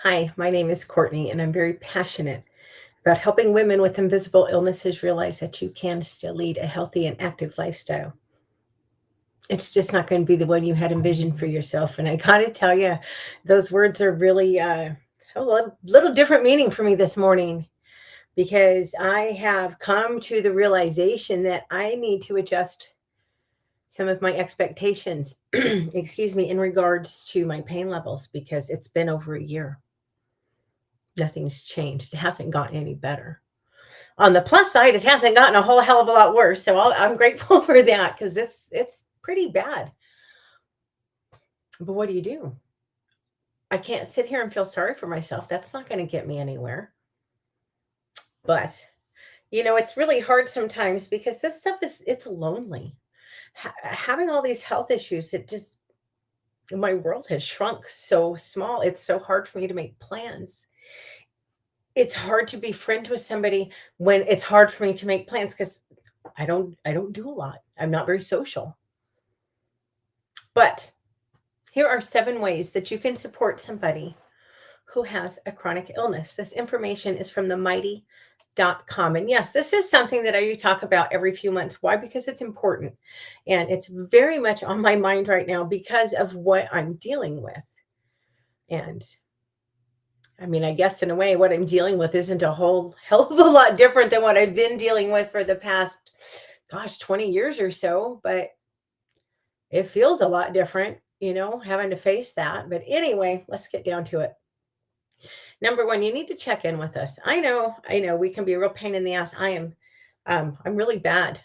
Hi, my name is Courtney, and I'm very passionate about helping women with invisible illnesses realize that you can still lead a healthy and active lifestyle. It's just not going to be the one you had envisioned for yourself. And I got to tell you, those words are really a little different meaning for me this morning because I have come to the realization that I need to adjust some of my expectations, excuse me, in regards to my pain levels because it's been over a year. Nothing's changed. It hasn't gotten any better. On the plus side, it hasn't gotten a whole hell of a lot worse. So I'm grateful for that because it's pretty bad. But what do you do? I can't sit here and feel sorry for myself. That's not going to get me anywhere. But it's really hard sometimes because this stuff it's lonely. Having all these health issues, it just my world has shrunk so small. It's so hard for me to make plans. It's hard to be friends with somebody when it's hard for me to make plans because I don't do a lot. I'm not very social. But here are 7 ways that you can support somebody who has a chronic illness. This information is from themighty.com. And yes, this is something that I do talk about every few months. Why? Because it's important. And it's very much on my mind right now because of what I'm dealing with. And I mean, I guess in a way, what I'm dealing with isn't a whole hell of a lot different than what I've been dealing with for the past, 20 years or so. But it feels a lot different, having to face that. But anyway, let's get down to it. Number one, you need to check in with us. I know, we can be a real pain in the ass. I'm really bad.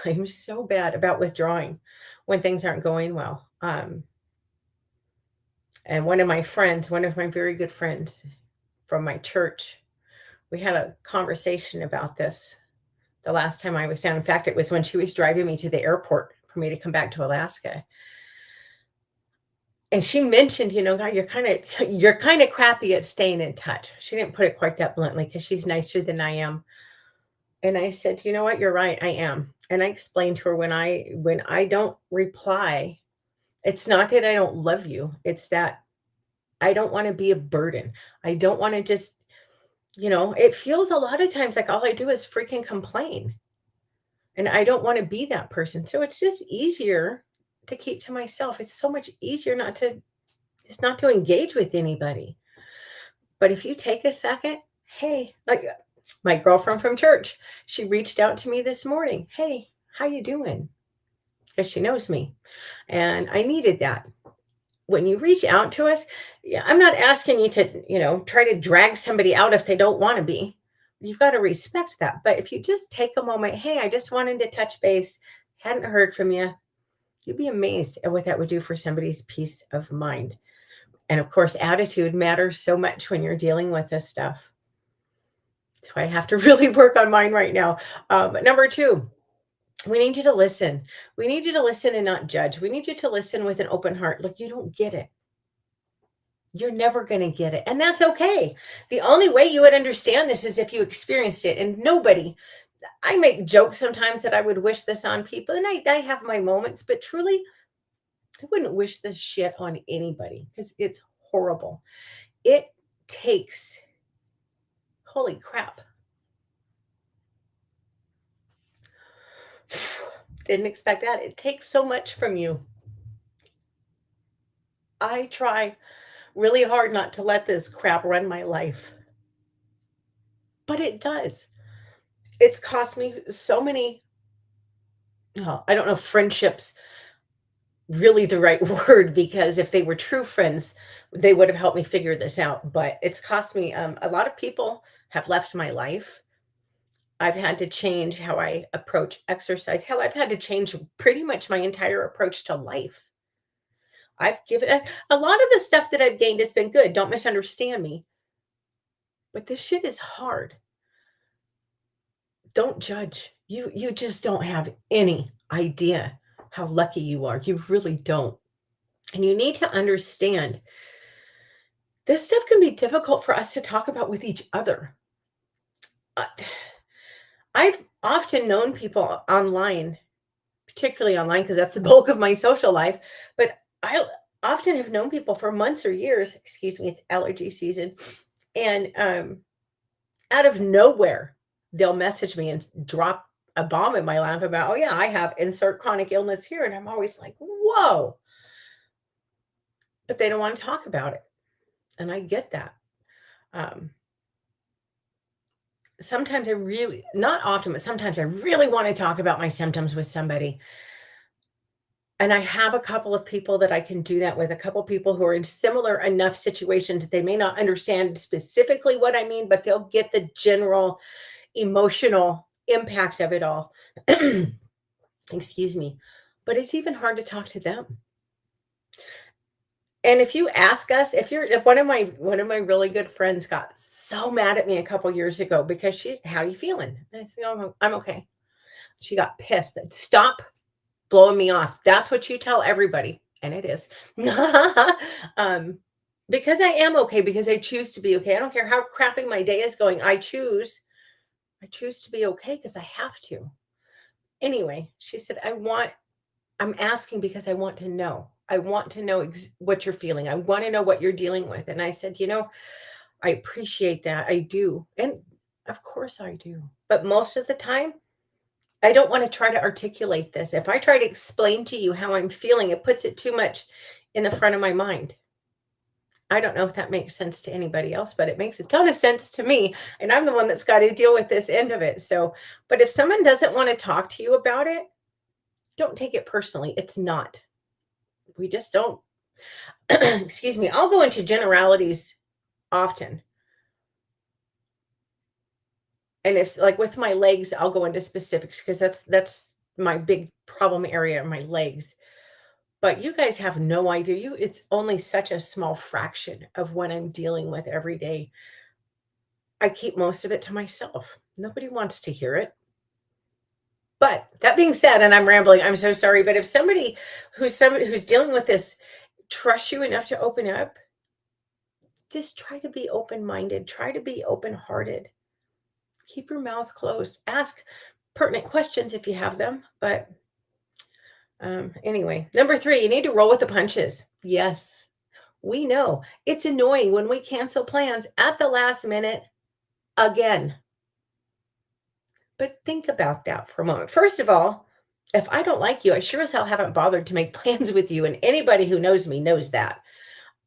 I'm so bad about withdrawing when things aren't going well. And one of my very good friends from my church, we had a conversation about this the last time I was down. In fact, it was when she was driving me to the airport for me to come back to Alaska. And she mentioned, "God, you're kind of crappy at staying in touch." She didn't put it quite that bluntly because she's nicer than I am. And I said, "You know what? You're right. I am." And I explained to her when I don't reply, it's not that I don't love you. It's that I don't want to be a burden. I don't want to just, it feels a lot of times like all I do is freaking complain. And I don't want to be that person. So it's just easier to keep to myself. It's so much easier not to engage with anybody. But if you take a second, hey, like my girlfriend from church, she reached out to me this morning. Hey, how you doing? Because she knows me. And I needed that. When you reach out to us, yeah, I'm not asking you to, try to drag somebody out if they don't want to be. You've got to respect that. But if you just take a moment, hey, I just wanted to touch base, hadn't heard from you, you'd be amazed at what that would do for somebody's peace of mind. And of course, attitude matters so much when you're dealing with this stuff. So I have to really work on mine right now. Number two, we need you to listen. We need you to listen and not judge. We need you to listen with an open heart. Look, you don't get it. You're never going to get it. And that's okay. The only way you would understand this is if you experienced it. And I make jokes sometimes that I would wish this on people. And I have my moments, but truly, I wouldn't wish this shit on anybody because it's horrible. It takes, holy crap. Didn't expect that. It takes so much from you. I try really hard not to let this crap run my life, but it does. It's cost me so many, I don't know if friendships really the right word because if they were true friends, they would have helped me figure this out. But it's cost me a lot of people have left my life. I've had to change how I approach exercise. Hell, I've had to change pretty much my entire approach to life. I've given a lot of the stuff that I've gained has been good. Don't misunderstand me. But this shit is hard. Don't judge. You just don't have any idea how lucky you are. You really don't. And you need to understand this stuff can be difficult for us to talk about with each other. Uh, I've often known people online, particularly online because that's the bulk of my social life, but often have known people for months or years. Excuse me, it's allergy season. And out of nowhere, they'll message me and drop a bomb in my lap about, oh, yeah, I have insert chronic illness here. And I'm always like, whoa, but they don't want to talk about it. And I get that. Um, Sometimes I really, not often, but sometimes I really want to talk about my symptoms with somebody. And I have a couple of people that I can do that with, a couple of people who are in similar enough situations that they may not understand specifically what I mean, but they'll get the general emotional impact of it all. Excuse me. But it's even hard to talk to them. And if you ask us, if one of my really good friends got so mad at me a couple years ago because she's, how you feeling? And I said, oh, I'm okay. She got pissed. Stop blowing me off. That's what you tell everybody. And it is. um, because I am okay, because I choose to be okay. I don't care how crappy my day is going. I choose to be okay because I have to. Anyway, she said, I'm asking because I want to know. I want to know what you're feeling. I want to know what you're dealing with. And I said, I appreciate that. I do. And of course I do. But most of the time, I don't want to try to articulate this. If I try to explain to you how I'm feeling, it puts it too much in the front of my mind. I don't know if that makes sense to anybody else, but it makes a ton of sense to me. And I'm the one that's got to deal with this end of it. So, but if someone doesn't want to talk to you about it, don't take it personally. It's not. We just don't. Excuse me. I'll go into generalities often. And if, like, with my legs, I'll go into specifics because that's my big problem area, my legs. But you guys have no idea. It's only such a small fraction of what I'm dealing with every day. I keep most of it to myself. Nobody wants to hear it. But that being said, and I'm rambling, I'm so sorry, but if somebody who's dealing with this trusts you enough to open up, just try to be open-minded, try to be open-hearted. Keep your mouth closed. Ask pertinent questions if you have them, but anyway, number 3, you need to roll with the punches. Yes, we know it's annoying when we cancel plans at the last minute again. But think about that for a moment. First of all, if I don't like you, I sure as hell haven't bothered to make plans with you. And anybody who knows me knows that.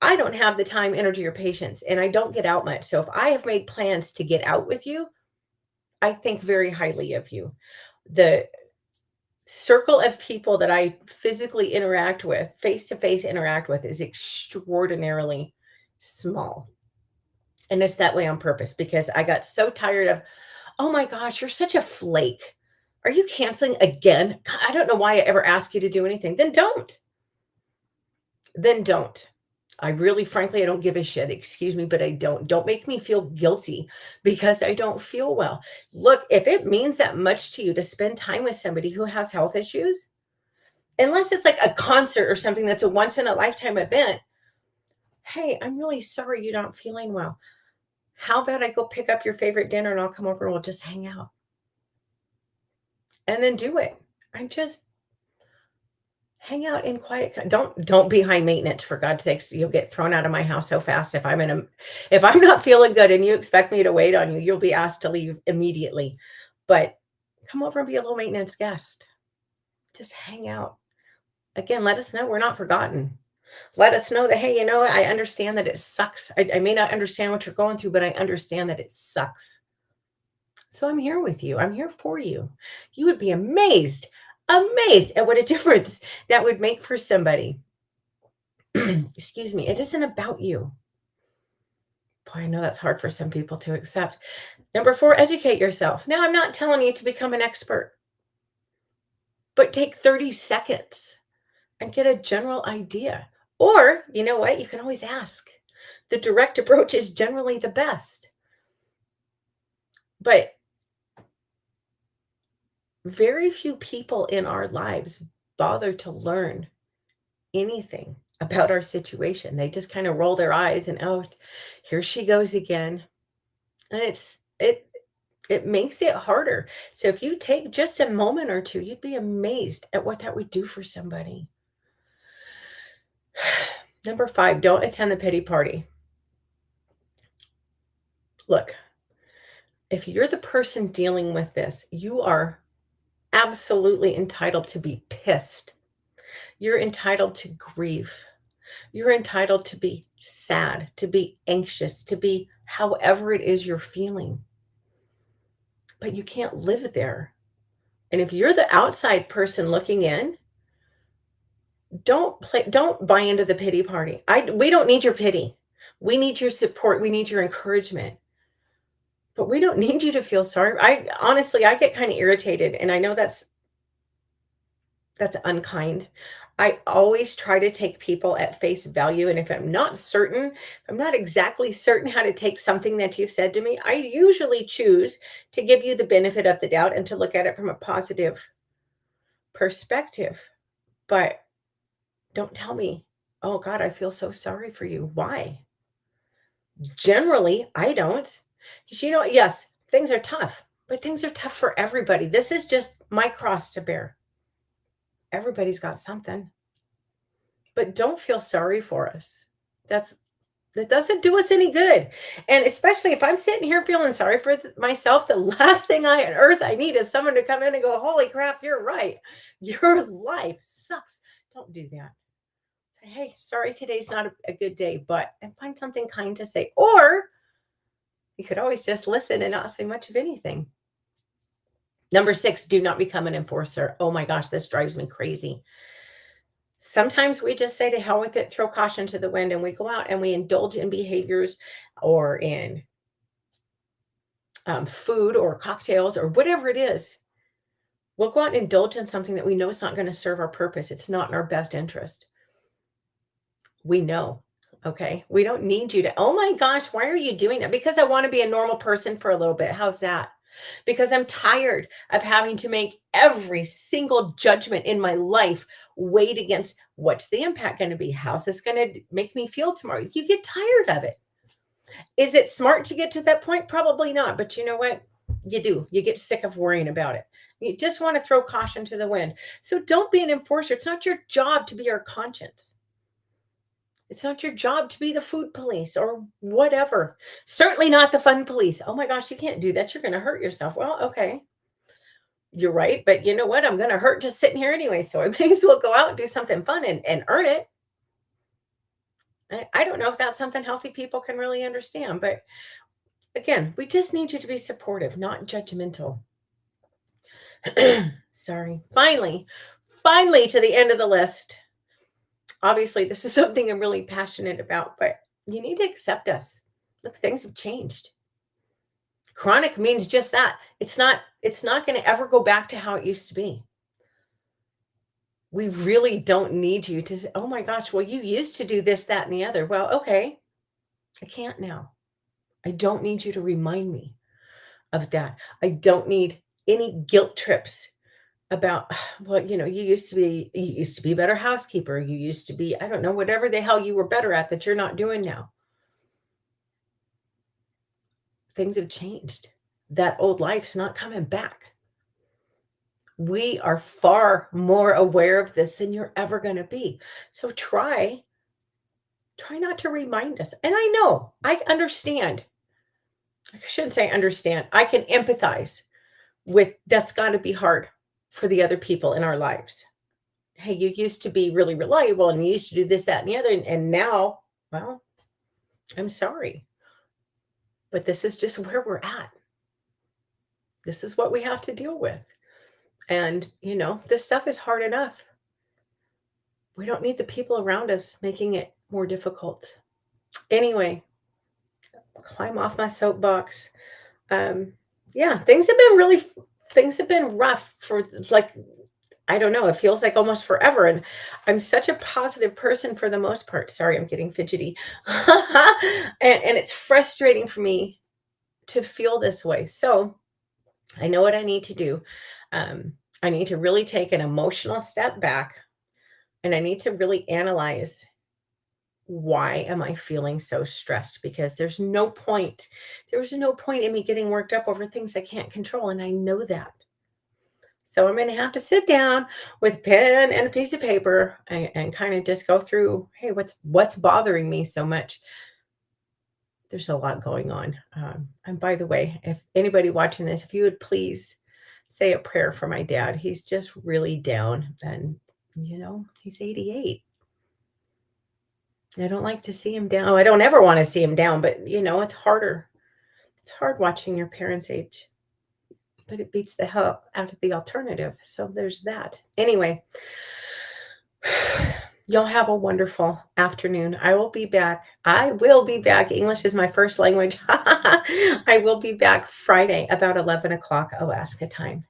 I don't have the time, energy, or patience, and I don't get out much. So if I have made plans to get out with you, I think very highly of you. The circle of people that I physically interact with, face to face interact with, is extraordinarily small. And it's that way on purpose because I got so tired of, oh my gosh, you're such a flake. Are you canceling again? God, I don't know why I ever ask you to do anything. Then don't. Then don't. I really, frankly, I don't give a shit. Excuse me, but I don't. Don't make me feel guilty because I don't feel well. Look, if it means that much to you to spend time with somebody who has health issues, unless it's like a concert or something that's a once in a lifetime event, hey, I'm really sorry you're not feeling well. How about I go pick up your favorite dinner and I'll come over and we'll just hang out and then do it. I just hang out in quiet. Don't be high maintenance, for God's sakes. You'll get thrown out of my house so fast. If I'm not feeling good and you expect me to wait on you, you'll be asked to leave immediately. But come over and be a low maintenance guest. Just hang out. Again, let us know we're not forgotten. Let us know that, hey, I understand that it sucks. I may not understand what you're going through, but I understand that it sucks. So I'm here with you. I'm here for you. You would be amazed at what a difference that would make for somebody. Excuse me. It isn't about you. Boy, I know that's hard for some people to accept. Number 4, educate yourself. Now, I'm not telling you to become an expert, but take 30 seconds and get a general idea. Or, you know what? You can always ask. The direct approach is generally the best. But very few people in our lives bother to learn anything about our situation. They just kind of roll their eyes and, oh, here she goes again. And it makes it harder. So if you take just a moment or two, you'd be amazed at what that would do for somebody. Number 5, don't attend the pity party. Look, if you're the person dealing with this, you are absolutely entitled to be pissed. You're entitled to grieve. You're entitled to be sad, to be anxious, to be however it is you're feeling. But you can't live there. And if you're the outside person looking in, don't buy into the pity party. We don't need your pity. We need your support. We need your encouragement. But we don't need you to feel sorry. I honestly, I get kind of irritated, and I know that's unkind. I always try to take people at face value, and if I'm not certain, if I'm not exactly certain how to take something that you've said to me, I usually choose to give you the benefit of the doubt and to look at it from a positive perspective. But don't tell me, "Oh god, I feel so sorry for you." Why? Generally, I don't. 'Cause yes, things are tough, but things are tough for everybody. This is just my cross to bear. Everybody's got something. But don't feel sorry for us. That's that doesn't do us any good. And especially if I'm sitting here feeling sorry for myself, the last thing on earth I need is someone to come in and go, "Holy crap, you're right. Your life sucks." Don't do that. Say, "Hey, sorry today's not a good day, but," and find something kind to say. Or you could always just listen and not say much of anything. Number 6, do not become an enforcer. Oh my gosh, this drives me crazy. Sometimes we just say to hell with it, throw caution to the wind, and we go out and we indulge in behaviors or in food or cocktails or whatever it is. We'll go out and indulge in something that we know is not going to serve our purpose. It's not in our best interest. We know. Okay. We don't need you to, "Oh my gosh, why are you doing that?" "Because I want to be a normal person for a little bit." How's that? "Because I'm tired of having to make every single judgment in my life weighed against what's the impact going to be? How's this going to make me feel tomorrow?" You get tired of it. Is it smart to get to that point? Probably not. But you know what? You do. You get sick of worrying about it. You just want to throw caution to the wind. So don't be an enforcer. It's not your job to be our conscience. It's not your job to be the food police or whatever. Certainly not the fun police. "Oh my gosh, you can't do that. You're going to hurt yourself." Well, okay, you're right. But you know what? I'm going to hurt just sitting here anyway. So I may as well go out and do something fun and earn it. I don't know if that's something healthy people can really understand. But again, we just need you to be supportive, not judgmental. Sorry. Finally, to the end of the list. Obviously, this is something I'm really passionate about, but you need to accept us. Look, things have changed. Chronic means just that. It's not going to ever go back to how it used to be. We really don't need you to say, "Oh my gosh, well, you used to do this, that, and the other." Well, okay, I can't now. I don't need you to remind me of that. I don't need any guilt trips about, well, you used to be a better housekeeper. You used to be, I don't know, whatever the hell you were better at that you're not doing now. Things have changed. That old life's not coming back. We are far more aware of this than you're ever going to be. So try not to remind us. And I know, I understand. I shouldn't say understand. I can empathize with that's got to be hard for the other people in our lives. Hey, you used to be really reliable and you used to do this, that, and the other. And now, well, I'm sorry, but this is just where we're at. This is what we have to deal with. And, this stuff is hard enough. We don't need the people around us making it more difficult. Anyway, climb off my soapbox. Yeah, things have been rough for like, I don't know, it feels like almost forever. And I'm such a positive person for the most part. Sorry, I'm getting fidgety. And it's frustrating for me to feel this way. So I know what I need to do. I need to really take an emotional step back and I need to really analyze, why am I feeling so stressed? Because there was no point in me getting worked up over things I can't control. And I know that. So I'm going to have to sit down with a pen and a piece of paper and kind of just go through, hey, what's bothering me so much? There's a lot going on. And by the way, if anybody watching this, if you would please say a prayer for my dad, he's just really down, and he's 88. I don't like to see him down. Oh, I don't ever want to see him down, but it's harder. It's hard watching your parents age, but it beats the hell out of the alternative. So there's that. Anyway, y'all have a wonderful afternoon. I will be back. I will be back. English is my first language. I will be back Friday about 11 o'clock Alaska time.